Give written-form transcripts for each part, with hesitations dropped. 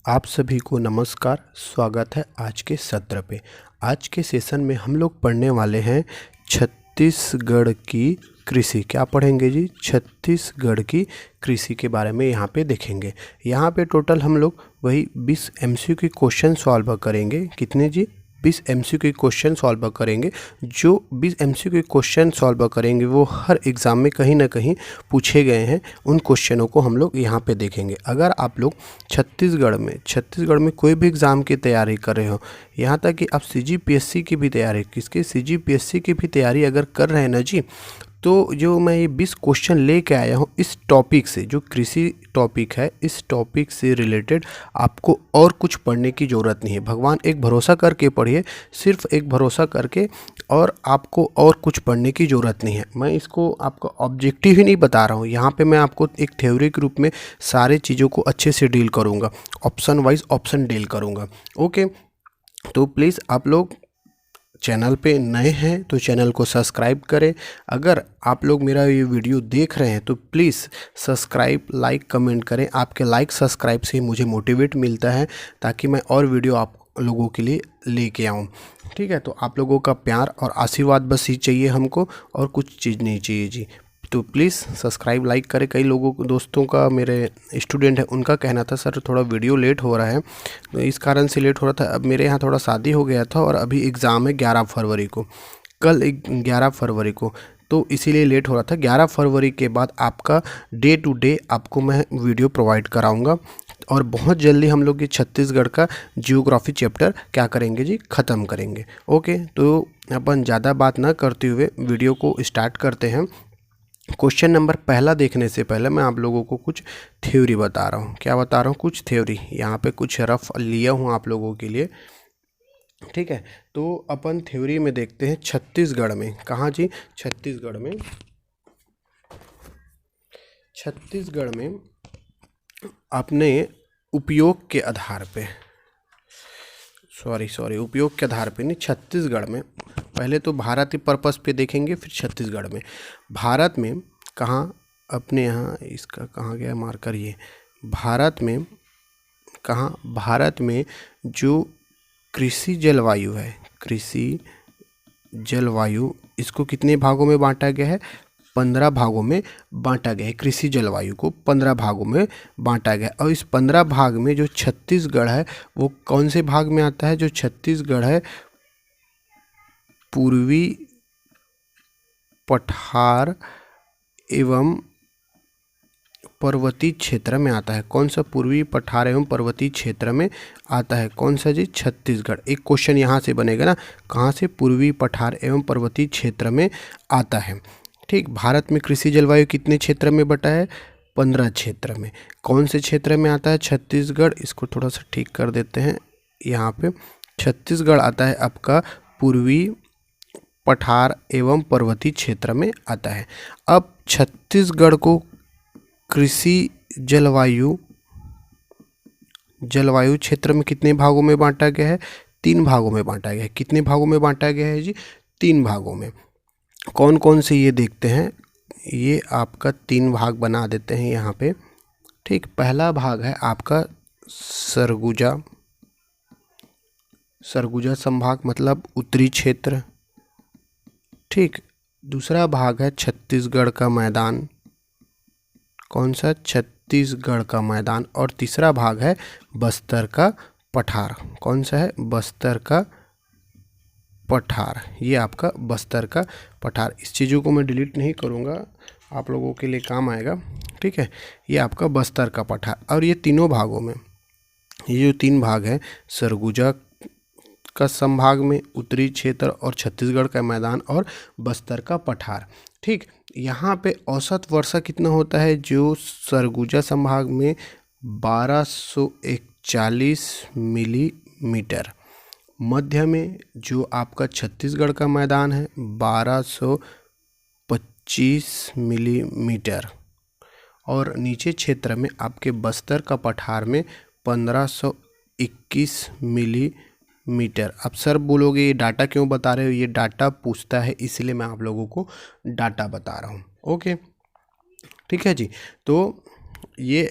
आप सभी को नमस्कार। स्वागत है आज के सत्र पे। आज के सेशन में हम लोग पढ़ने वाले हैं छत्तीसगढ़ की कृषि। क्या पढ़ेंगे जी? छत्तीसगढ़ की कृषि के बारे में यहाँ पे देखेंगे। यहाँ पे टोटल हम लोग वही 20 एमसीक्यू के क्वेश्चन सॉल्व करेंगे। कितने जी? 20 एमसीक्यू के क्वेश्चन सॉल्व करेंगे। जो 20 एमसीक्यू के क्वेश्चन सॉल्व करेंगे वो हर एग्ज़ाम में कहीं ना कहीं पूछे गए हैं। उन क्वेश्चनों को हम लोग यहाँ पे देखेंगे। अगर आप लोग छत्तीसगढ़ में कोई भी एग्ज़ाम की तैयारी कर रहे हो, यहाँ तक कि आप सीजीपीएससी की भी तैयारी, सीजीपीएससी की भी तैयारी अगर कर रहे हैं ना जी, तो जो मैं ये 20 क्वेश्चन लेके आया हूँ इस टॉपिक से, जो कृषि टॉपिक है, इस टॉपिक से रिलेटेड आपको और कुछ पढ़ने की ज़रूरत नहीं है। भगवान एक भरोसा करके पढ़िए, सिर्फ एक भरोसा करके, और आपको और कुछ पढ़ने की ज़रूरत नहीं है। मैं इसको आपको ऑब्जेक्टिव ही नहीं बता रहा हूँ, यहाँ पे मैं आपको एक थ्योरी के रूप में सारे चीज़ों को अच्छे से डील करूँगा, ऑप्शन वाइज ऑप्शन डील करूँगा। ओके, तो प्लीज़ आप लोग चैनल पे नए हैं तो चैनल को सब्सक्राइब करें। अगर आप लोग मेरा ये वीडियो देख रहे हैं तो प्लीज़ सब्सक्राइब, लाइक, कमेंट करें। आपके लाइक सब्सक्राइब से मुझे मोटिवेट मिलता है ताकि मैं और वीडियो आप लोगों के लिए लेके आऊँ। ठीक है, तो आप लोगों का प्यार और आशीर्वाद बस ही चाहिए हमको, और कुछ चीज़ नहीं चाहिए जी। तो प्लीज़ सब्सक्राइब, लाइक करें। कई लोगों को, दोस्तों का, मेरे स्टूडेंट है, उनका कहना था सर थोड़ा वीडियो लेट हो रहा है, तो इस कारण से लेट हो रहा था। अब मेरे यहाँ थोड़ा शादी हो गया था और अभी एग्ज़ाम है 11 फरवरी को, कल 11 फरवरी को, तो इसीलिए लेट हो रहा था। 11 फरवरी के बाद आपका डे टू डे आपको मैं वीडियो प्रोवाइड कराऊंगा, और बहुत जल्दी हम लोग ये छत्तीसगढ़ का जियोग्राफी चैप्टर क्या करेंगे जी? ख़त्म करेंगे। ओके, तो अपन ज़्यादा बात ना करते हुए वीडियो को स्टार्ट करते हैं। क्वेश्चन नंबर पहला देखने से पहले मैं आप लोगों को कुछ थ्योरी बता रहा हूँ। क्या बता रहा हूँ? कुछ थ्योरी। यहाँ पे कुछ रफ लिया हूँ आप लोगों के लिए। ठीक है, तो अपन थ्योरी में देखते हैं छत्तीसगढ़ में। कहाँ जी? छत्तीसगढ़ में। छत्तीसगढ़ में अपने उपयोग के आधार पे, उपयोग के आधार पे नहीं, छत्तीसगढ़ में। पहले तो भारतीय पर्पस पे देखेंगे, फिर छत्तीसगढ़ में। भारत में कहाँ? अपने यहाँ इसका कहाँ गया मार्कर? ये भारत में कहाँ? भारत में जो कृषि जलवायु है, कृषि जलवायु, इसको कितने भागों में बांटा गया है? 15 भागों में बांटा गया है। कृषि जलवायु को 15 भागों में बांटा गया, और इस 15 भाग में जो छत्तीसगढ़ है वो कौन से भाग में आता है? जो छत्तीसगढ़ है पूर्वी पठार एवं पर्वतीय क्षेत्र में आता है। कौन सा? पूर्वी पठार एवं पर्वतीय क्षेत्र में आता है। कौन सा जी? छत्तीसगढ़। एक क्वेश्चन यहाँ से बनेगा ना, कहाँ से? पूर्वी पठार एवं पर्वतीय क्षेत्र में आता है। ठीक, भारत में कृषि जलवायु कितने क्षेत्र में बटा है? 15 क्षेत्र में। कौन से क्षेत्र में आता है छत्तीसगढ़? इसको थोड़ा सा ठीक कर देते हैं। यहाँ पे छत्तीसगढ़ आता है आपका पूर्वी पठार एवं पर्वतीय क्षेत्र में आता है। अब छत्तीसगढ़ को कृषि जलवायु क्षेत्र में कितने भागों में बांटा गया है? 3 भागों में बांटा गया है। कितने भागों में बांटा गया है जी? 3 भागों में। कौन कौन से ये देखते हैं। ये आपका 3 भाग बना देते हैं यहाँ पे। ठीक, पहला भाग है आपका सरगुजा संभाग, मतलब उत्तरी क्षेत्र। ठीक, दूसरा भाग है छत्तीसगढ़ का मैदान। कौन सा? छत्तीसगढ़ का मैदान। और तीसरा भाग है बस्तर का पठार। कौन सा है? बस्तर का पठार। ये आपका बस्तर का पठार। इस चीज़ों को मैं डिलीट नहीं करूँगा, आप लोगों के लिए काम आएगा। ठीक है, ये आपका बस्तर का पठार। और ये तीनों भागों में, ये जो 3 भाग हैं, सरगुजा का संभाग में उत्तरी क्षेत्र, और छत्तीसगढ़ का मैदान, और बस्तर का पठार। ठीक, यहाँ पे औसत वर्षा कितना होता है? जो सरगुजा संभाग में 1241 मिलीमीटर, मध्य में जो आपका छत्तीसगढ़ का मैदान है 1225 मिलीमीटर, और नीचे क्षेत्र में आपके बस्तर का पठार में 1521 मिलीमीटर। अब सर बोलोगे ये डाटा क्यों बता रहे हो? ये डाटा पूछता है, इसलिए मैं आप लोगों को डाटा बता रहा हूँ। ओके, ठीक है जी। तो ये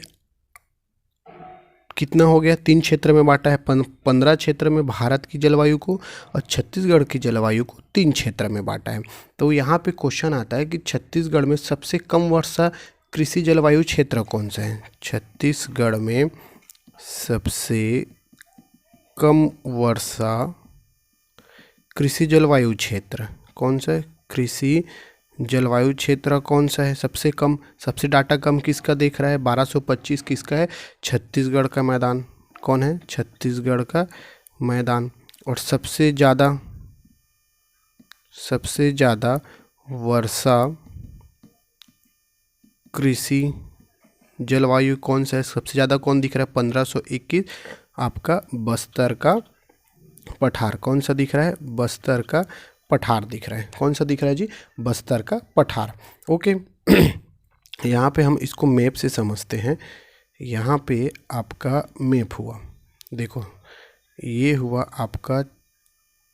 कितना हो गया, 3 क्षेत्र में बांटा है, 15 क्षेत्र में भारत की जलवायु को, और छत्तीसगढ़ की जलवायु को 3 क्षेत्र में बांटा है। तो यहाँ पे क्वेश्चन आता है कि छत्तीसगढ़ में सबसे कम वर्षा कृषि जलवायु क्षेत्र कौन सा है। छत्तीसगढ़ में सबसे कम वर्षा कृषि जलवायु क्षेत्र कौन सा है, कृषि जलवायु क्षेत्र कौन सा है सबसे कम। सबसे डाटा कम किसका देख रहा है, 1225 किसका है, छत्तीसगढ़ का मैदान। कौन है, छत्तीसगढ़ का मैदान। और सबसे ज़्यादा वर्षा कृषि जलवायु कौन सा है, सबसे ज़्यादा कौन दिख रहा है, 1521 आपका बस्तर का पठार। कौन सा दिख रहा है, बस्तर का पठार दिख रहा है। कौन सा दिख रहा है जी, बस्तर का पठार। ओके यहाँ पे हम इसको मैप से समझते हैं। यहाँ पे आपका मैप हुआ, देखो ये हुआ आपका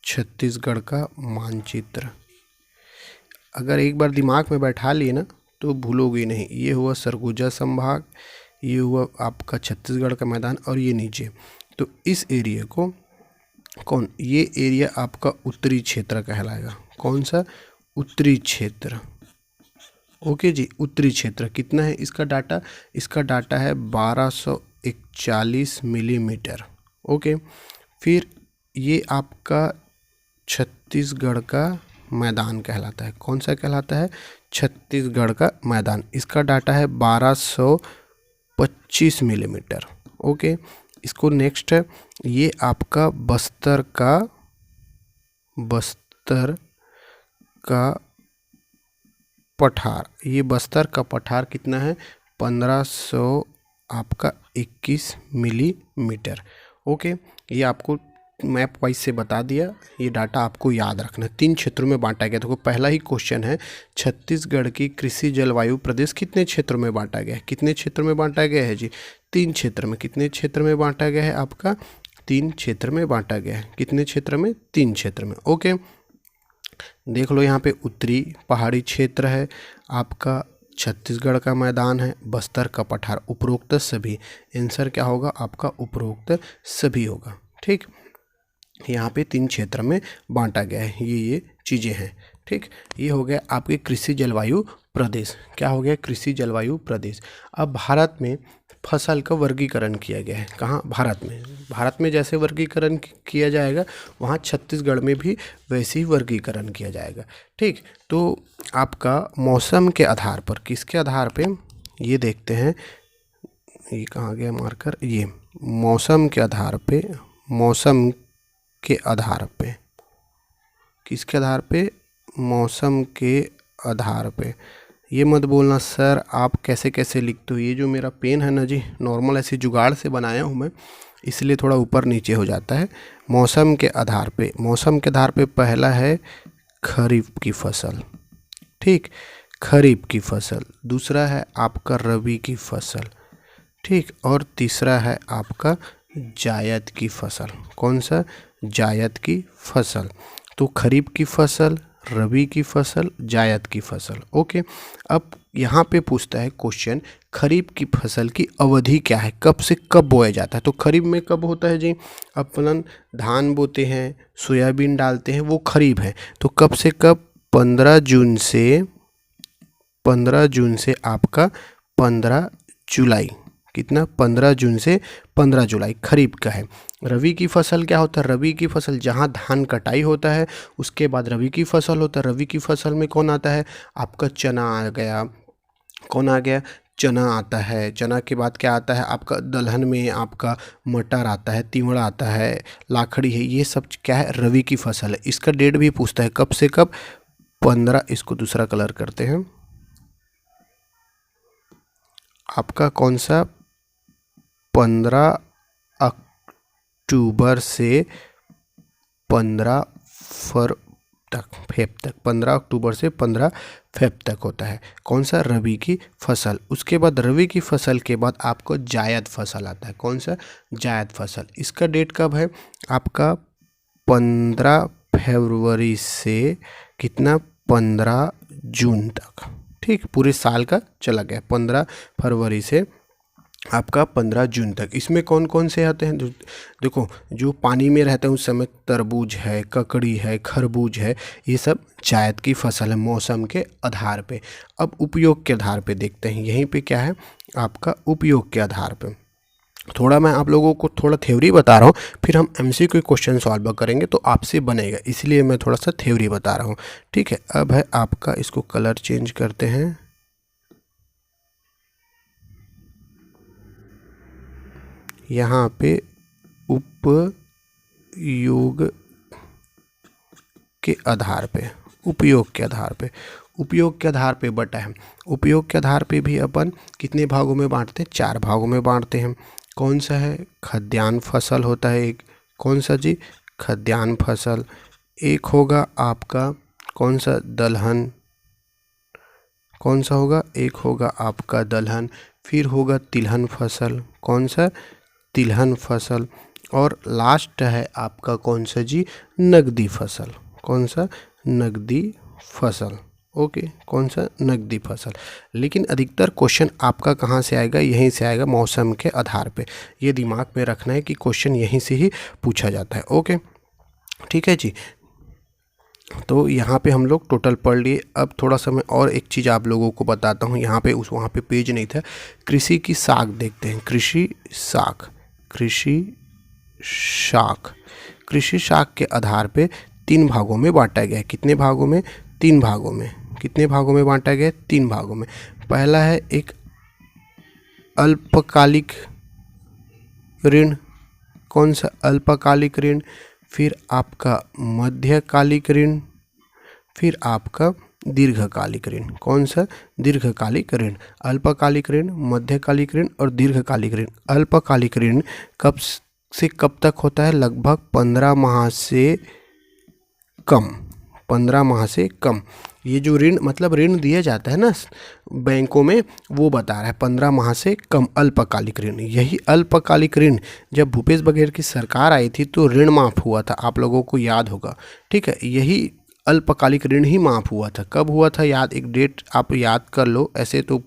छत्तीसगढ़ का मानचित्र। अगर एक बार दिमाग में बैठा लिए ना तो भूलोगे नहीं। ये हुआ सरगुजा संभाग, ये हुआ आपका छत्तीसगढ़ का मैदान, और ये नीचे। तो इस एरिया को कौन, ये एरिया आपका उत्तरी क्षेत्र कहलाएगा। कौन सा, उत्तरी क्षेत्र। ओके जी, उत्तरी क्षेत्र कितना है इसका डाटा, इसका डाटा है 1241 मिलीमीटर। ओके, फिर ये आपका छत्तीसगढ़ का मैदान कहलाता है। कौन सा कहलाता है, छत्तीसगढ़ का मैदान। इसका डाटा है 1225 मिलीमीटर। ओके, इसको नेक्स्ट है, ये आपका बस्तर का पठार। ये बस्तर का पठार कितना है, 1500 आपका 21 मिलीमीटर। ओके, ये आपको मैप वाइज से बता दिया। ये डाटा आपको याद रखना है। 3 क्षेत्रों में बांटा गया। देखो पहला ही क्वेश्चन है, छत्तीसगढ़ की कृषि जलवायु प्रदेश कितने क्षेत्रों में बांटा गया है। कितने क्षेत्रों में बांटा गया है जी, 3 क्षेत्र में। कितने क्षेत्र में बांटा गया है आपका, 3 क्षेत्र में बांटा गया है। कितने क्षेत्र में, 3 क्षेत्र में। ओके, देख लो यहाँ पे उत्तरी पहाड़ी क्षेत्र है आपका, छत्तीसगढ़ का मैदान है, बस्तर का पठार। उपरोक्त सभी, आंसर क्या होगा आपका, उपरोक्त सभी होगा। ठीक, यहाँ पे 3 क्षेत्र में बांटा गया है। ये चीज़ें हैं। ठीक, ये हो गया आपके कृषि जलवायु प्रदेश। क्या हो गया, कृषि जलवायु प्रदेश। अब भारत में फसल का वर्गीकरण किया गया है। कहाँ, भारत में जैसे वर्गीकरण किया जाएगा वहाँ छत्तीसगढ़ में भी वैसे ही वर्गीकरण किया जाएगा। ठीक, तो आपका मौसम के आधार पर, किसके आधार पे, ये देखते हैं, ये कहाँ गया मार्कर, ये मौसम के आधार पे, किसके आधार पे, मौसम के आधार पे। ये मत बोलना सर आप कैसे कैसे लिखते हो, ये जो मेरा पेन है ना जी, नॉर्मल ऐसे जुगाड़ से बनाया हूँ मैं, इसलिए थोड़ा ऊपर नीचे हो जाता है। मौसम के आधार पे, पहला है खरीफ की फसल। ठीक, खरीफ की फसल। दूसरा है आपका रबी की फसल। ठीक, और तीसरा है आपका जायद की फसल। कौन सा, जायद की फसल। तो खरीफ की फसल, रबी की फसल, जायद की फसल। ओके, अब यहाँ पे पूछता है क्वेश्चन, खरीफ की फसल की अवधि क्या है, कब से कब बोया जाता है। तो खरीफ में कब होता है जी, अपन धान बोते हैं, सोयाबीन डालते हैं, वो खरीफ है। तो कब से कब, 15 जून से आपका 15 जुलाई। कितना, 15 जून से 15 जुलाई खरीफ का है। रबी की फसल क्या होता है, रबी की फसल जहाँ धान कटाई होता है उसके बाद रबी की फसल होता है। रबी की फसल में कौन आता है आपका, चना आ गया। कौन आ गया, चना आता है। चना के बाद क्या आता है आपका, दलहन में आपका मटर आता है, तीवड़ा आता है, लाखड़ी है, ये सब क्या है, रबी की फसल है। इसका डेट भी पूछता है कब से कब, 15, इसको दूसरा कलर करते हैं आपका, कौन सा, 15 अक्टूबर से 15 फेब तक, 15 अक्टूबर से 15 फेब तक होता है। कौन सा, रबी की फसल। उसके बाद रबी की फसल के बाद आपको जायद फसल आता है। कौन सा, जायद फसल। इसका डेट कब है आपका, 15 फरवरी से कितना, 15 जून तक। ठीक, पूरे साल का चला गया, 15 फरवरी से आपका 15 जून तक। इसमें कौन कौन से आते हैं? देखो, जो पानी में रहते हैं उस समय तरबूज है, ककड़ी है, खरबूज है, ये सब जायद की फसल है मौसम के आधार पे। अब उपयोग के आधार पे देखते हैं, यहीं पे क्या है आपका उपयोग के आधार पे। थोड़ा मैं आप लोगों को थोड़ा थ्योरी बता रहा हूँ, फिर हम एमसीक्यू क्वेश्चन सॉल्व करेंगे तो आपसे बनेगा, इसलिए मैं थोड़ा सा थ्योरी बता रहा हूँ। ठीक है, अब है आपका, इसको कलर चेंज करते हैं। यहाँ पे उपयोग के आधार पे, उपयोग के आधार पे, उपयोग के आधार पे बटा है। उपयोग के आधार पे भी अपन कितने भागों में बांटते हैं? 4 भागों में बांटते हैं। कौन सा है? खाद्यान्न फसल होता है एक। कौन सा जी? खाद्यान्न फसल। एक होगा आपका कौन सा? दलहन। कौन सा होगा? एक होगा आपका दलहन। फिर होगा तिलहन फसल। कौन सा? तिलहन फसल। और लास्ट है आपका कौन सा जी? नगदी फसल। कौन सा? नगदी फसल। ओके, कौन सा? नगदी फसल। लेकिन अधिकतर क्वेश्चन आपका कहाँ से आएगा? यहीं से आएगा, मौसम के आधार पे। ये दिमाग में रखना है कि क्वेश्चन यहीं से ही पूछा जाता है। ओके, ठीक है जी। तो यहाँ पे हम लोग टोटल पढ़ लिए। अब थोड़ा सा मैं और एक चीज़ आप लोगों को बताता हूँ। यहाँ पे वहाँ पे पेज नहीं था। कृषि की साख देखते हैं। कृषि साख, कृषि शाख। कृषि शाख के आधार पे 3 भागों में बांटा गया है। कितने भागों में? 3 भागों में। कितने भागों में बांटा गया है? 3 भागों में। पहला है एक अल्पकालिक ऋण। कौन सा? अल्पकालिक ऋण। फिर आपका मध्यकालिक ऋण। फिर आपका दीर्घकालिक ऋण। कौन सा? दीर्घकालिक ऋण। अल्पकालिक ऋण, मध्यकालिक ऋण और दीर्घकालिक ऋण। अल्पकालिक ऋण कब से कब तक होता है? लगभग 15 माह से कम। 15 माह से कम। ये जो ऋण मतलब ऋण दिया जाता है ना बैंकों में, वो बता रहा है 15 माह से कम अल्पकालिक ऋण। यही अल्पकालिक ऋण जब भूपेश बघेल की सरकार आई थी तो ऋण माफ़ हुआ था, आप लोगों को याद होगा। ठीक है, यही अल्पकालिक ऋण ही माफ़ हुआ था। कब हुआ था? याद, एक डेट आप याद कर लो। ऐसे तो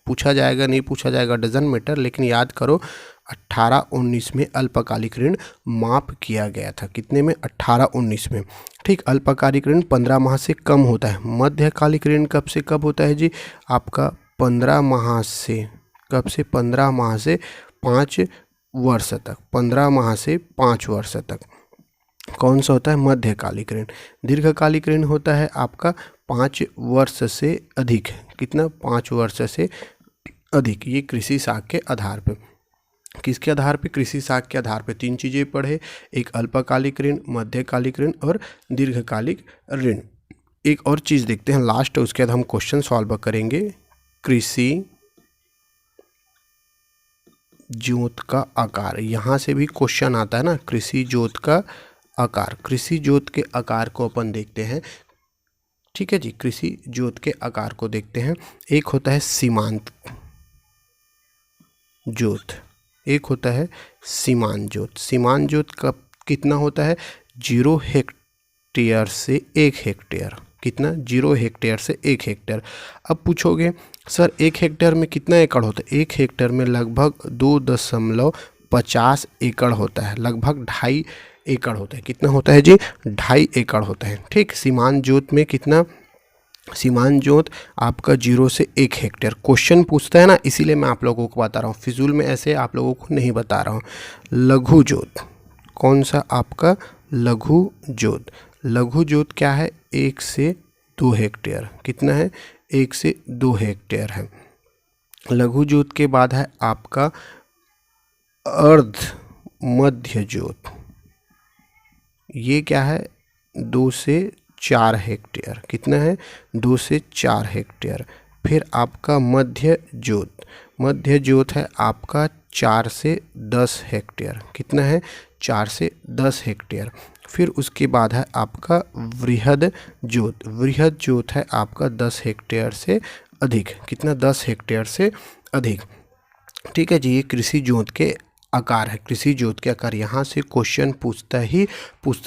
पूछा जाएगा, नहीं पूछा जाएगा, डजन मैटर, लेकिन याद करो। 18-19 में अल्पकालिक ऋण माफ़ किया गया था। कितने में? 18-19 में। ठीक, अल्पकालिक ऋण 15 माह से कम होता है। मध्यकालिक ऋण कब से कब होता है जी? आपका 15 माह से, कब से? 15 माह से 5 वर्ष तक। 15 माह से 5 वर्ष तक कौन सा होता है? मध्यकालिक ऋण। दीर्घकालिक ऋण होता है आपका 5 वर्ष से अधिक। कितना? 5 वर्ष से अधिक। ये कृषि साख के आधार पे। किसके आधार पे? कृषि साख के आधार पे 3 चीज़ें पढ़े, एक अल्पकालिक ऋण, मध्यकालिक ऋण और दीर्घकालिक ऋण। एक और चीज़ देखते हैं लास्ट, उसके बाद हम क्वेश्चन सॉल्व करेंगे। कृषि जोत का आकार, यहाँ से भी क्वेश्चन आता है ना, कृषि जोत का आकार। कृषि जोत के आकार को अपन देखते हैं। ठीक है जी, कृषि जोत के आकार को देखते हैं। एक होता है सीमांत जोत, एक होता है सीमांत जोत। सीमांत जोत का कितना होता है? 0 हेक्टेयर से 1 हेक्टेयर। कितना? 0 हेक्टेयर से 1 हेक्टेयर। अब पूछोगे सर 1 हेक्टेयर में कितना एकड़ होता है? 1 हेक्टेयर में लगभग 2.50 एकड़ होता है, लगभग 2.5 एकड़ होता है। कितना होता है जी? 2.5 एकड़ होता है। ठीक, सीमांत जोत में कितना? सीमांत जोत आपका 0 से 1 हेक्टेयर। क्वेश्चन पूछता है ना, इसीलिए मैं आप लोगों को बता रहा हूँ, फिजूल में ऐसे आप लोगों को नहीं बता रहा हूँ। लघु जोत, कौन सा? आपका लघु जोत। लघु जोत क्या है? 1 से 2 हेक्टेयर। कितना है? 1 से 2 हेक्टेयर है। लघु जोत के बाद है आपका अर्ध मध्य जोत। ये क्या है? 2 से 4 हेक्टेयर। कितना है? 2 से 4 हेक्टेयर। फिर आपका मध्य जोत, मध्य जोत है आपका 4 से 10 हेक्टेयर। कितना है? 4 से 10 हेक्टेयर। फिर उसके बाद है आपका वृहद जोत। वृहद जोत है आपका 10 हेक्टेयर से अधिक। कितना? 10 हेक्टेयर से अधिक। ठीक है जी, ये कृषि जोत के आकार है, कृषि जोत के आकार। यहाँ से क्वेश्चन पूछता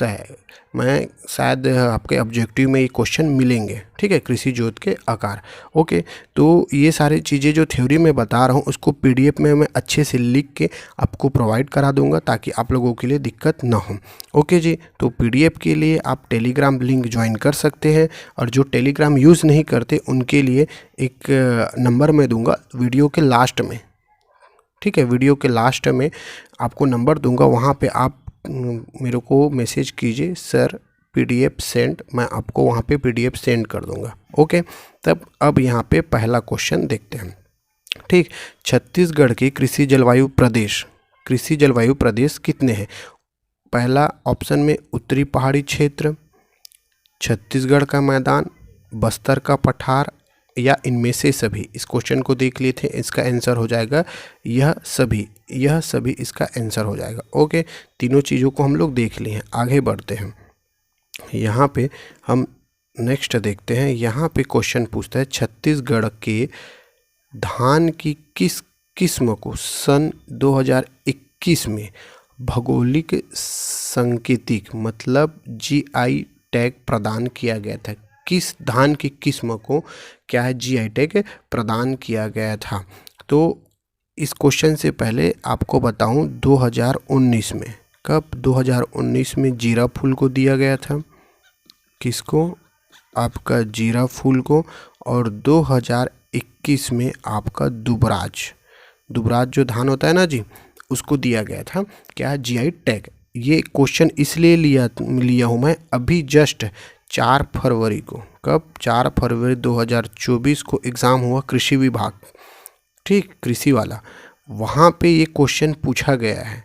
है। मैं शायद आपके ऑब्जेक्टिव में ये क्वेश्चन मिलेंगे, ठीक है, कृषि जोत के आकार। ओके, तो ये सारी चीज़ें जो थ्योरी में बता रहा हूँ उसको पीडीएफ में मैं अच्छे से लिख के आपको प्रोवाइड करा दूंगा ताकि आप लोगों के लिए दिक्कत ना हो। ओके जी, तो पीडीएफ के लिए आप टेलीग्राम लिंक ज्वाइन कर सकते हैं, और जो टेलीग्राम यूज़ नहीं करते उनके लिए एक नंबर मैं दूंगा वीडियो के लास्ट में, ठीक है, वीडियो के लास्ट में आपको नंबर दूंगा, वहाँ पे आप मेरे को मैसेज कीजिए, सर पीडीएफ सेंड, मैं आपको वहाँ पे पीडीएफ सेंड कर दूंगा। ओके, तब अब यहाँ पे पहला क्वेश्चन देखते हैं। ठीक, छत्तीसगढ़ के कृषि जलवायु प्रदेश कितने हैं? पहला ऑप्शन में उत्तरी पहाड़ी क्षेत्र, छत्तीसगढ़ का मैदान, बस्तर का पठार, या इनमें से सभी। इस क्वेश्चन को देख लिए थे, इसका आंसर हो जाएगा यह सभी इसका आंसर हो जाएगा। ओके, तीनों चीज़ों को हम लोग देख लिए हैं, आगे बढ़ते हैं। यहाँ पे हम नेक्स्ट देखते हैं। यहाँ पे क्वेश्चन पूछता है छत्तीसगढ़ के धान की किस किस्म को सन 2021 में भौगोलिक सांकेतिक मतलब जीआई टैग प्रदान किया गया था? किस धान की किस्म को क्या है जीआई टैग प्रदान किया गया था? तो इस क्वेश्चन से पहले आपको बताऊं 2019 में, कब 2019 में जीरा फूल को दिया गया था, किसको? आपका जीरा फूल को। और 2021 में आपका दुबराज जो धान होता है ना जी, उसको दिया गया था क्या जीआई टैग। ये क्वेश्चन इसलिए लिया हूँ मैं अभी जस्ट 4 फरवरी को, कब? 4 फरवरी 2024 को एग्ज़ाम हुआ कृषि विभाग, ठीक, कृषि वाला, वहाँ पे ये क्वेश्चन पूछा गया है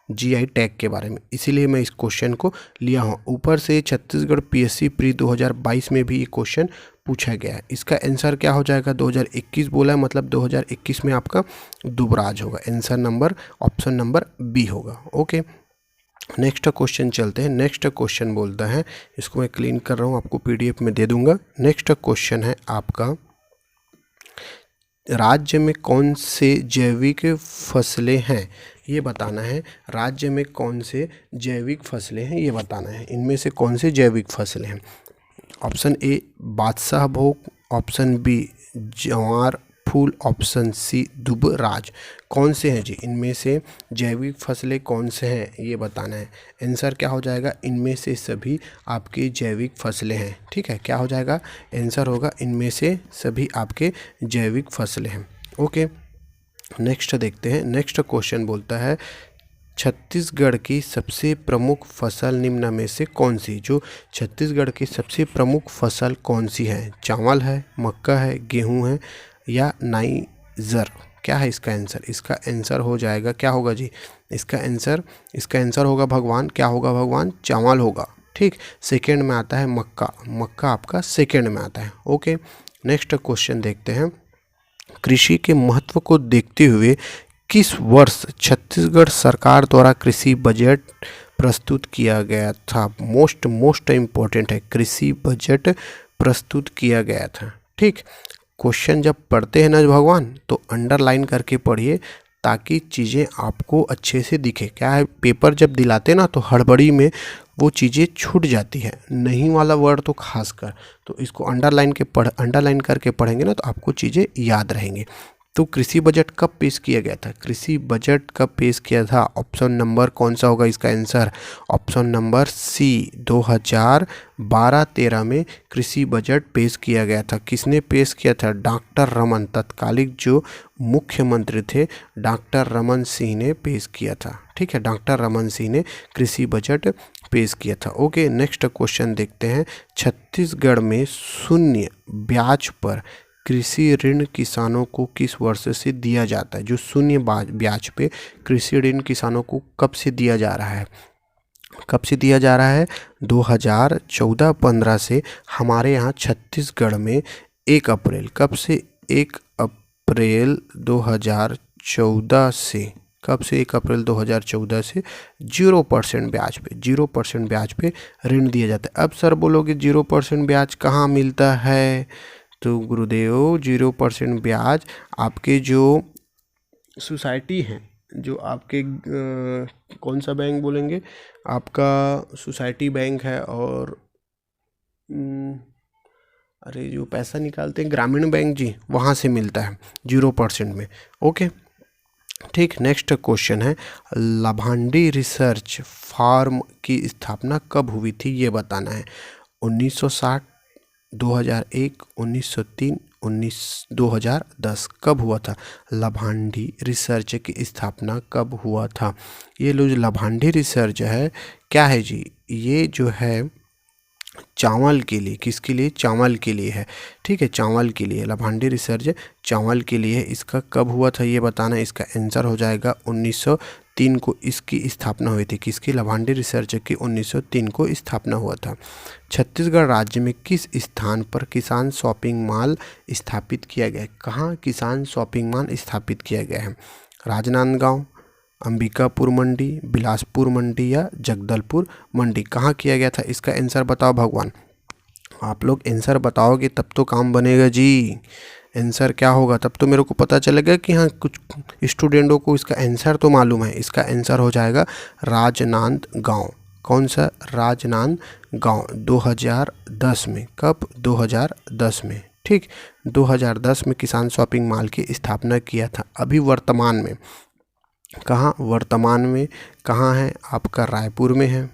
जीआई टैग के बारे में, इसीलिए मैं इस क्वेश्चन को लिया हूँ। ऊपर से छत्तीसगढ़ पीएससी प्री 2022 में भी ये क्वेश्चन पूछा गया है। इसका आंसर क्या हो जाएगा? 2021 बोला है, मतलब 2021 में आपका दुबराज होगा। Answer number option number B होगा। ओके, नेक्स्ट क्वेश्चन चलते हैं। नेक्स्ट क्वेश्चन बोलता है, इसको मैं क्लीन कर रहा हूँ, आपको पीडीएफ में दे दूंगा। नेक्स्ट क्वेश्चन है आपका, राज्य में कौन से जैविक फसलें हैं ये बताना है। राज्य में कौन से जैविक फसलें हैं ये बताना है। इनमें से कौन से जैविक फसलें हैं? ऑप्शन ए बादशाह भोग, ऑप्शन बी ज्वार फूल, ऑप्शन सी दुबराज। कौन से हैं जी? इनमें से जैविक फसलें कौन से हैं ये बताना है। आंसर क्या हो जाएगा? इनमें से सभी आपकी जैविक फसलें हैं। ठीक है, क्या हो जाएगा? आंसर होगा इनमें से सभी आपके जैविक फसलें हैं। ओके, नेक्स्ट देखते हैं। नेक्स्ट क्वेश्चन बोलता है, छत्तीसगढ़ की सबसे प्रमुख फसल निम्न में से कौन सी? जो छत्तीसगढ़ की सबसे प्रमुख फसल कौन सी है? चावल है, मक्का है, गेहूं है, या नाइजर? क्या है इसका आंसर? इसका आंसर हो जाएगा, क्या होगा जी? इसका आंसर होगा भगवान, क्या होगा भगवान? चावल होगा। ठीक, सेकेंड में आता है मक्का आपका सेकेंड में आता है। ओके, नेक्स्ट क्वेश्चन देखते हैं। कृषि के महत्व को देखते हुए किस वर्ष छत्तीसगढ़ सरकार द्वारा कृषि बजट प्रस्तुत किया गया था? मोस्ट इम्पोर्टेंट है, कृषि बजट प्रस्तुत किया गया था। ठीक, क्वेश्चन जब पढ़ते हैं ना भगवान, तो अंडरलाइन करके पढ़िए ताकि चीज़ें आपको अच्छे से दिखे। क्या है, पेपर जब दिलाते ना तो हड़बड़ी में वो चीज़ें छूट जाती है, नहीं वाला वर्ड तो खासकर, तो इसको अंडरलाइन करके पढ़ेंगे ना तो आपको चीज़ें याद रहेंगी। तो कृषि बजट कब पेश किया गया था? कृषि बजट कब पेश किया था? ऑप्शन नंबर कौन सा होगा इसका आंसर? ऑप्शन नंबर सी, 2012-13 में कृषि बजट पेश किया गया था। किसने पेश किया था? डॉक्टर रमन, तत्कालिक जो मुख्यमंत्री थे डॉक्टर रमन सिंह ने पेश किया था। ठीक है, डॉक्टर रमन सिंह ने कृषि बजट पेश किया था। ओके, नेक्स्ट क्वेश्चन देखते हैं। छत्तीसगढ़ में शून्य ब्याज पर कृषि ऋण किसानों को किस वर्ष से दिया जाता है? जो शून्य ब्याज पे कृषि ऋण किसानों को कब से दिया जा रहा है? 2014-15 से हमारे यहाँ छत्तीसगढ़ में 1 अप्रैल, कब से? 1 अप्रैल 2014 से, कब से? 1 अप्रैल 2014 से 0% ब्याज पे ऋण दिया जाता है। अब सर बोलोगे 0% ब्याज कहाँ मिलता है? तो गुरुदेव 0% ब्याज आपके जो सोसाइटी हैं जो आपके कौन सा बैंक बोलेंगे, आपका सोसाइटी बैंक है, और अरे जो पैसा निकालते हैं ग्रामीण बैंक जी, वहाँ से मिलता है 0% में। ओके ठीक, नेक्स्ट क्वेश्चन है, लाभांडी रिसर्च फार्म की स्थापना कब हुई थी, ये बताना है। 1960, 2001, 1903, 2010 कब हुआ था? लाभांडी रिसर्च की स्थापना कब हुआ था? ये लो, जो लाभांडी रिसर्च है क्या है जी, ये जो है चावल के लिए, किसके लिए? चावल के लिए है। ठीक है, चावल के लिए लाभांडी रिसर्च चावल के लिए। इसका कब हुआ था ये बताना। इसका आंसर हो जाएगा 1903 को इसकी स्थापना हुई थी। किसकी? लाभांडी रिसर्च की 1903 को स्थापना हुआ था। छत्तीसगढ़ राज्य में किस स्थान पर किसान शॉपिंग मॉल स्थापित किया गया है? कहाँ किसान शॉपिंग मॉल स्थापित किया गया है? राजनांदगांव, अंबिकापुर मंडी, बिलासपुर मंडी या जगदलपुर मंडी, कहाँ किया गया था? इसका आंसर बताओ भगवान। आप लोग आंसर बताओगे तब तो काम बनेगा जी। आंसर क्या होगा तब तो मेरे को पता चलेगा कि हाँ कुछ स्टूडेंटों को इसका आंसर तो मालूम है। इसका आंसर हो जाएगा राजनांदगांव। कौन सा? राजनांदगांव। 2010 में। कब? 2010 में। ठीक, 2010 में किसान शॉपिंग मॉल की स्थापना किया था। अभी वर्तमान में कहाँ? वर्तमान में कहाँ है? आपका रायपुर में है,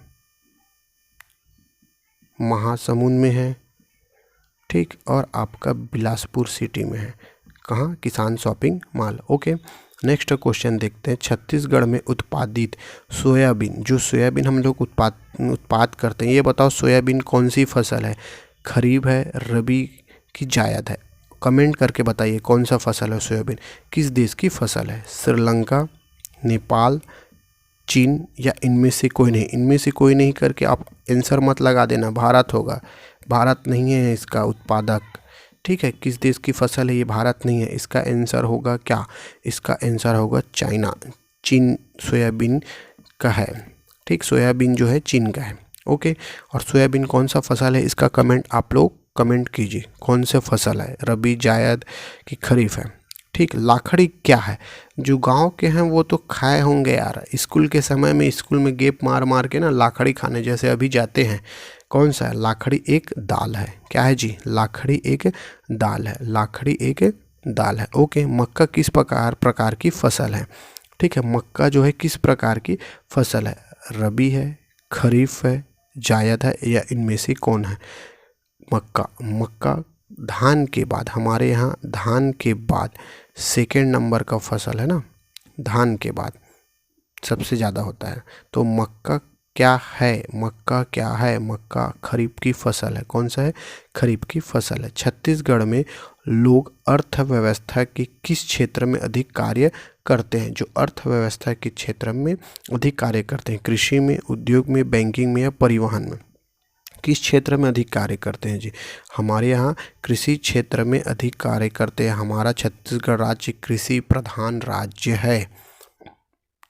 महासमुंद में है, ठीक, और आपका बिलासपुर सिटी में है। कहाँ? किसान shopping mall. Okay, next question देखते हैं। छत्तीसगढ़ में उत्पादित सोयाबीन, जो सोयाबीन हम लोग उत्पाद करते हैं, ये बताओ सोयाबीन कौन सी फसल है? खरीफ है, रबी की जायद है? कमेंट करके बताइए कौन सा फसल है सोयाबीन, किस देश की फसल है? श्रीलंका, नेपाल, चीन या इनमें से कोई नहीं? इनमें से कोई नहीं करके आप आंसर मत लगा देना, भारत होगा। भारत नहीं है इसका उत्पादक। ठीक है, किस देश की फसल है ये? भारत नहीं है। इसका आंसर होगा क्या? इसका आंसर होगा चाइना। चीन सोयाबीन का है। ठीक, सोयाबीन जो है चीन का है। ओके, और सोयाबीन कौन सा फसल है इसका कमेंट आप लोग कमेंट कीजिए, कौन सा फसल है? रबी, जायद कि खरीफ है? ठीक, लाखड़ी क्या है? जो गांव के हैं वो तो खाए होंगे यार, स्कूल के समय में स्कूल में गेप मार मार के ना लाखड़ी खाने जैसे अभी जाते हैं। कौन सा है? लाखड़ी एक दाल है। क्या है जी? लाखड़ी एक दाल है। लाखड़ी एक दाल है। ओके, मक्का किस प्रकार की फसल है? ठीक है, मक्का जो है किस प्रकार की फसल है? रबी है, खरीफ है, जायद है या इनमें से कौन है? मक्का धान के बाद, हमारे यहाँ धान के बाद सेकेंड नंबर का फसल है ना, धान के बाद सबसे ज़्यादा होता है। तो मक्का क्या है? मक्का क्या है? मक्का खरीफ की फसल है। कौन सा है? खरीफ की फसल है। छत्तीसगढ़ में लोग अर्थव्यवस्था के किस क्षेत्र में अधिक कार्य करते हैं? जो अर्थव्यवस्था के क्षेत्र में अधिक कार्य करते हैं, कृषि में, उद्योग में, बैंकिंग में या परिवहन में, किस क्षेत्र में अधिक कार्य करते हैं जी? हमारे यहाँ कृषि क्षेत्र में अधिक कार्य करते हैं। हमारा छत्तीसगढ़ राज्य कृषि प्रधान राज्य है।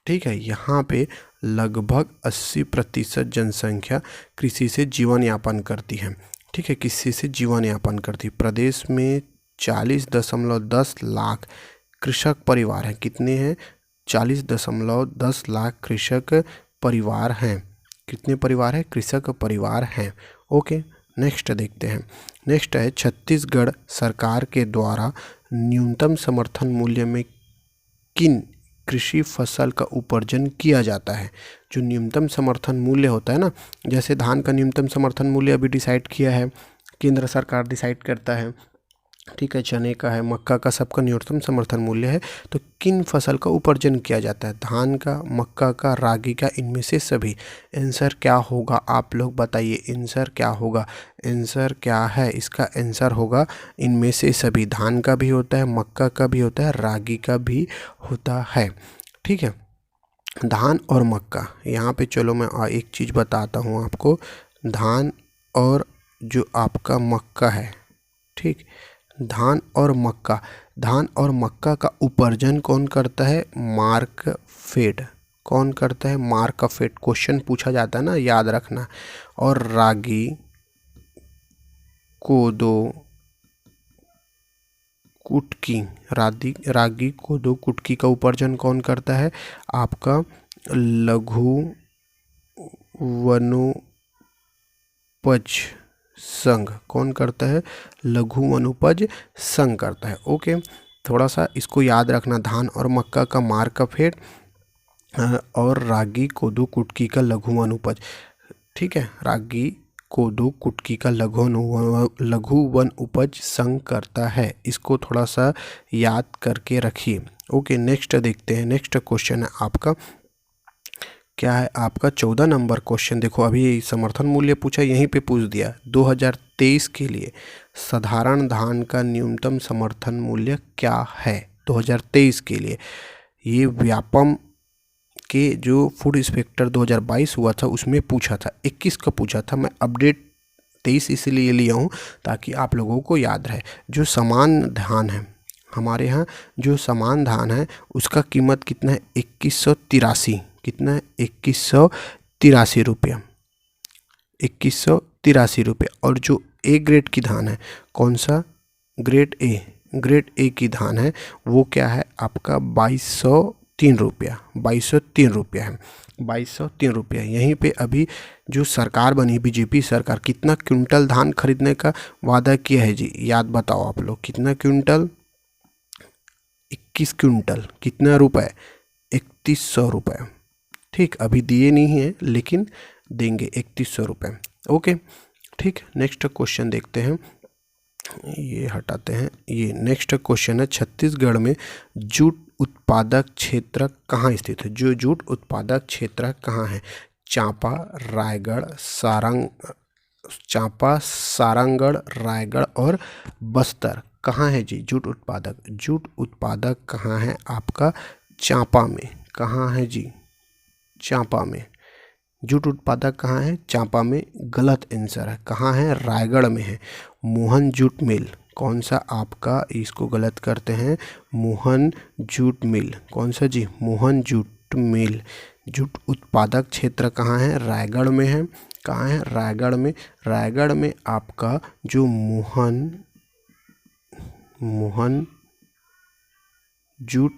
ठीक है, यहाँ पे लगभग 80% जनसंख्या कृषि से जीवन यापन करती है। ठीक है, कृषि से जीवन यापन करती है। प्रदेश में 40.10 लाख कृषक परिवार हैं। कितने हैं? 40.10 लाख कृषक परिवार हैं। कितने परिवार हैं? कृषक परिवार हैं। ओके, नेक्स्ट देखते हैं। नेक्स्ट है, छत्तीसगढ़ सरकार के द्वारा न्यूनतम समर्थन मूल्य में किन कृषि फसल का उपार्जन किया जाता है? जो न्यूनतम समर्थन मूल्य होता है ना, जैसे धान का न्यूनतम समर्थन मूल्य अभी डिसाइड किया है, केंद्र सरकार डिसाइड करता है। ठीक है, चने का है, मक्का का, सबका न्यूनतम समर्थन मूल्य है। तो किन फसल का उपार्जन किया जाता है? धान का, मक्का का, रागी का, इनमें से सभी। आंसर क्या होगा आप लोग बताइए, आंसर क्या होगा? आंसर क्या है? इसका आंसर होगा इनमें से सभी। धान का भी होता है, मक्का का भी होता है, रागी का भी होता है। ठीक है, धान और मक्का, यहाँ पे चलो मैं एक चीज़ बताता हूँ आपको। धान और जो आपका मक्का है, ठीक, धान और मक्का का उपार्जन कौन करता है? मार्कफेड। कौन करता है? मार्कफेड। क्वेश्चन पूछा जाता है ना, याद रखना। और रागी, कोदो, कुटकी, रागी कोदो कुटकी का उपार्जन कौन करता है? आपका लघु वनोपज संघ। कौन करता है? लघु वनोपज संघ करता है। ओके, थोड़ा सा इसको याद रखना, धान और मक्का का मार का फेर और रागी कोदो कुटकी का लघु वनोपज। ठीक है, रागी कोदो कुटकी का लघु वन उपज संघ करता है। इसको थोड़ा सा याद करके रखिए। ओके, नेक्स्ट देखते हैं। नेक्स्ट क्वेश्चन है आपका, क्या है आपका 14 नंबर क्वेश्चन। देखो, अभी समर्थन मूल्य पूछा, यहीं पे पूछ दिया 2023 के लिए साधारण धान का न्यूनतम समर्थन मूल्य क्या है 2023 के लिए। ये व्यापम के जो फूड इंस्पेक्टर 2022 हुआ था उसमें पूछा था, 21 का पूछा था। मैं अपडेट 23 इसलिए लिया हूँ ताकि आप लोगों को याद रहे। जो समान धान है हमारे यहाँ, जो समान धान है उसका कीमत कितना है? 2183। कितना है? 2183 रुपया, 2183 रुपये। और जो ए ग्रेड की धान है, कौन सा? ग्रेड ए की धान है, वो क्या है आपका? 2203 रुपया, 2203 रुपया है, 2203 रुपया। यहीं पे अभी जो सरकार बनी बीजेपी सरकार, कितना क्विंटल धान खरीदने का वादा किया है जी? याद बताओ आप लोग, कितना क्विंटल? 21 क्विंटल। कितना रुपए? 3100 रुपये। ठीक, अभी दिए नहीं है लेकिन देंगे 3100 रुपये। ओके, ठीक। नेक्स्ट क्वेश्चन देखते हैं, ये हटाते हैं। ये नेक्स्ट क्वेश्चन है, छत्तीसगढ़ में जूट उत्पादक क्षेत्र कहाँ स्थित है? जो जूट उत्पादक क्षेत्र कहाँ है? चांपा, सारंगढ़, रायगढ़ और बस्तर। कहाँ है जी जूट उत्पादक? जूट उत्पादक कहाँ है आपका? चांपा में। कहाँ है जी? चांपा में। जूट उत्पादक कहाँ है? चांपा में। गलत आंसर है। कहाँ है? रायगढ़ में है। Mohan jute mill. कौन सा आपका? इसको गलत करते हैं। Mohan jute mill. कौन सा जी? Mohan jute mill. जूट उत्पादक क्षेत्र कहाँ है? रायगढ़ में है। कहाँ है? रायगढ़ में। रायगढ़ में आपका जो मोहन जूट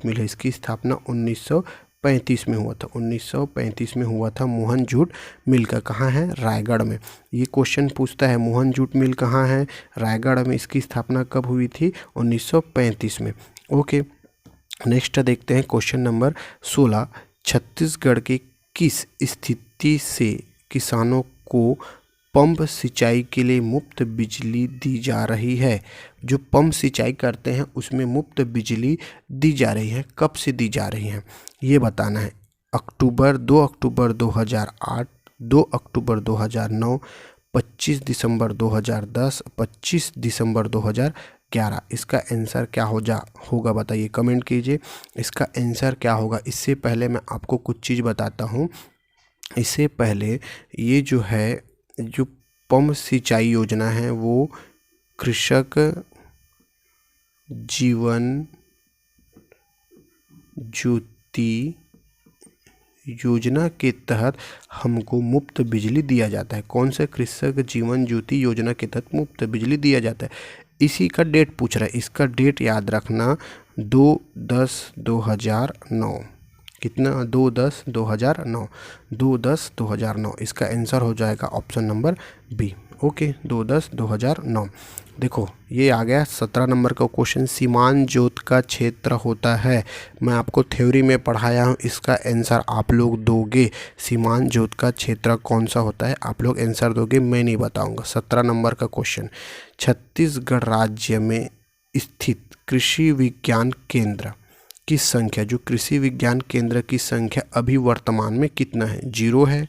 मिल है, इसकी स्थापना 1935 में हुआ था। 1935 में हुआ था मोहन जूट मिल का। कहाँ है? रायगढ़ में। ये क्वेश्चन पूछता है मोहन जूट मिल कहाँ है? रायगढ़ में। इसकी स्थापना कब हुई थी? 1935 में। ओके, नेक्स्ट देखते हैं क्वेश्चन नंबर 16। छत्तीसगढ़ के किस स्थिति से किसानों को पंप सिंचाई के लिए मुफ्त बिजली दी जा रही है? जो पंप सिंचाई करते हैं उसमें मुफ्त बिजली दी जा रही है। कब से दी जा रही है ये बताना है। 2 अक्टूबर 2008, 2 अक्टूबर 2009, 25 दिसंबर 2010, 25 दिसंबर 2011। इसका आंसर क्या होगा बताइए, कमेंट कीजिए। इसका आंसर क्या होगा? इससे पहले मैं आपको कुछ चीज़ बताता हूँ। इससे पहले ये जो पंप सिंचाई योजना है वो कृषक जीवन ज्योति योजना के तहत हमको मुफ्त बिजली दिया जाता है। कौन सा? कृषक जीवन ज्योति योजना के तहत मुफ्त बिजली दिया जाता है। इसी का डेट पूछ रहा है। इसका डेट याद रखना, 2/10/2009। कितना? 2/10/2009। 2/10/2009। इसका आंसर हो जाएगा ऑप्शन नंबर बी। ओके, 2/10/2009। देखो, ये आ गया 17 नंबर का क्वेश्चन। सीमांत जोत का क्षेत्र होता है, मैं आपको थ्योरी में पढ़ाया हूँ, इसका आंसर आप लोग दोगे। सीमांत जोत का क्षेत्र कौन सा होता है? आप लोग आंसर दोगे, मैं नहीं बताऊंगा। 17 नंबर का क्वेश्चन। छत्तीसगढ़ राज्य में स्थित कृषि विज्ञान केंद्र की संख्या, जो कृषि विज्ञान केंद्र की संख्या अभी वर्तमान में कितना है? 0 है,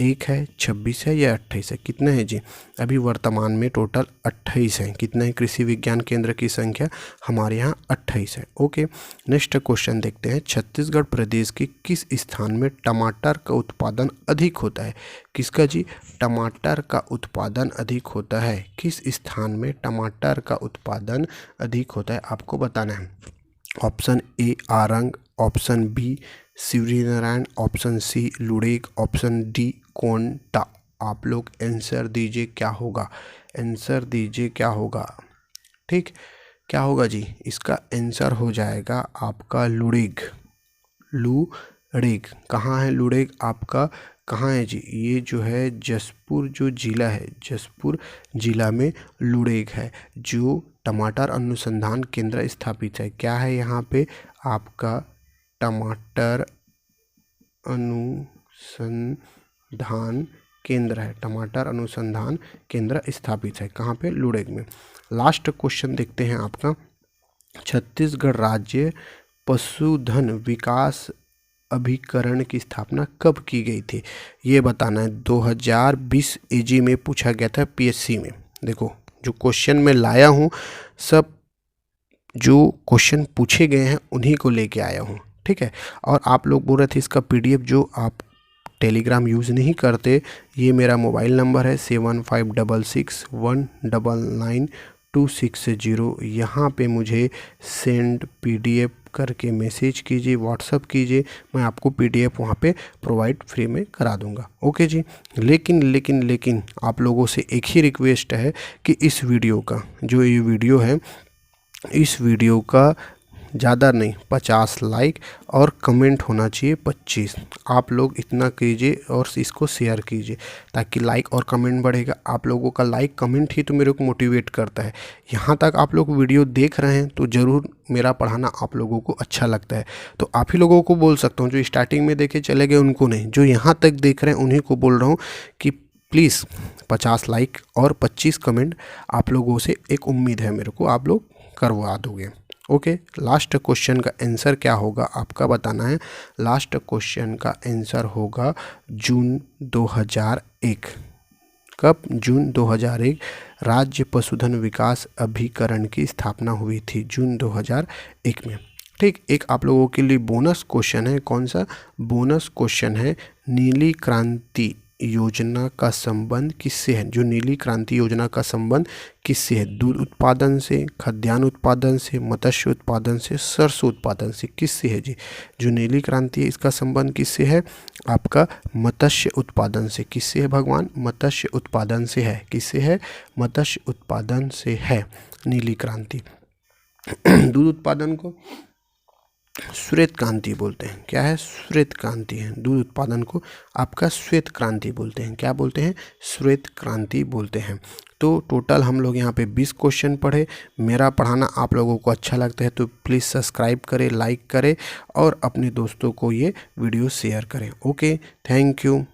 1 है, 26 है या 28 है? कितना है जी? अभी वर्तमान में टोटल 28 है। कितना है कृषि विज्ञान केंद्र की संख्या? हमारे यहाँ 28 है। ओके, नेक्स्ट क्वेश्चन देखते हैं। छत्तीसगढ़ प्रदेश के किस स्थान में टमाटर का उत्पादन अधिक होता है? किसका जी? टमाटर का उत्पादन अधिक होता है। किस स्थान में टमाटर का उत्पादन अधिक होता है आपको बताना है। Option A Arang, option B Shivrinarayan, option C Ludeg, option D Konta. आप लोग आंसर दीजिए क्या होगा? आंसर दीजिए क्या होगा? ठीक, क्या होगा जी, इसका आंसर हो जाएगा आपका लुड़ेग। लुड़ेग कहाँ है? लुड़ेग आपका कहाँ है जी? ये जो है जसपुर जो ज़िला है, जसपुर ज़िला में लुड़ेग है, जो टमाटर अनुसंधान केंद्र स्थापित है। क्या है यहाँ पे? आपका टमाटर अनुसंधान केंद्र है, टमाटर अनुसंधान केंद्र स्थापित है। कहाँ पे? लुड़ेग में। लास्ट क्वेश्चन देखते हैं आपका, छत्तीसगढ़ राज्य पशुधन विकास अभिकरण की स्थापना कब की गई थी? ये बताना है। 2020 एजी में पूछा गया था पीएससी में। देखो जो क्वेश्चन मैं लाया हूँ, सब जो क्वेश्चन पूछे गए हैं उन्हीं को लेके आया हूँ, ठीक है। और आप लोग बोल रहे थे इसका पीडीएफ, जो आप टेलीग्राम यूज़ नहीं करते, ये मेरा मोबाइल नंबर है 7566199260। यहाँ पे मुझे सेंड पीडीएफ करके मैसेज कीजिए, व्हाट्सअप कीजिए, मैं आपको पीडीएफ वहाँ पे प्रोवाइड फ्री में करा दूँगा। ओके जी। लेकिन आप लोगों से एक ही रिक्वेस्ट है कि इस वीडियो का, जो ये वीडियो है, इस वीडियो का ज़्यादा नहीं 50 लाइक और कमेंट होना चाहिए 25। आप लोग इतना कीजिए और इसको शेयर कीजिए, ताकि लाइक और कमेंट बढ़ेगा। आप लोगों का लाइक कमेंट ही तो मेरे को मोटिवेट करता है। यहाँ तक आप लोग वीडियो देख रहे हैं तो ज़रूर मेरा पढ़ाना आप लोगों को अच्छा लगता है। तो आप ही लोगों को बोल सकता हूँ, जो स्टार्टिंग में देखे चले गए उनको नहीं, जो यहाँ तक देख रहे हैं उन्हीं को बोल रहा हूँ कि प्लीज़ 50 लाइक और 25 कमेंट आप लोगों से एक उम्मीद है मेरे को, आप लोग करवा दोगे। ओके, लास्ट क्वेश्चन का आंसर क्या होगा आपका बताना है। लास्ट क्वेश्चन का आंसर होगा जून 2001। कब? जून 2001 राज्य पशुधन विकास अभिकरण की स्थापना हुई थी, जून 2001 में। ठीक, एक आप लोगों के लिए बोनस क्वेश्चन है। कौन सा बोनस क्वेश्चन है? नीली क्रांति योजना का संबंध किससे है? जो नीली क्रांति योजना का संबंध किससे है? दूध उत्पादन से, खाद्यान्न उत्पादन से, मत्स्य उत्पादन से, सरसों उत्पादन से, किससे है जी? जो नीली क्रांति है इसका संबंध किससे है? आपका मत्स्य उत्पादन से। किससे है भगवान? मत्स्य उत्पादन से है। किससे है? मत्स्य उत्पादन से है नीली क्रांति। दूध उत्पादन को श्वेत क्रांति बोलते हैं। क्या है? श्वेत क्रांति है। दूध उत्पादन को आपका श्वेत क्रांति बोलते हैं। क्या बोलते हैं? श्वेत क्रांति बोलते हैं। तो टोटल हम लोग यहाँ पे 20 क्वेश्चन पढ़े। मेरा पढ़ाना आप लोगों को अच्छा लगता है तो प्लीज़ सब्सक्राइब करें, लाइक करें और अपने दोस्तों को ये वीडियो शेयर करें। Okay, thank you.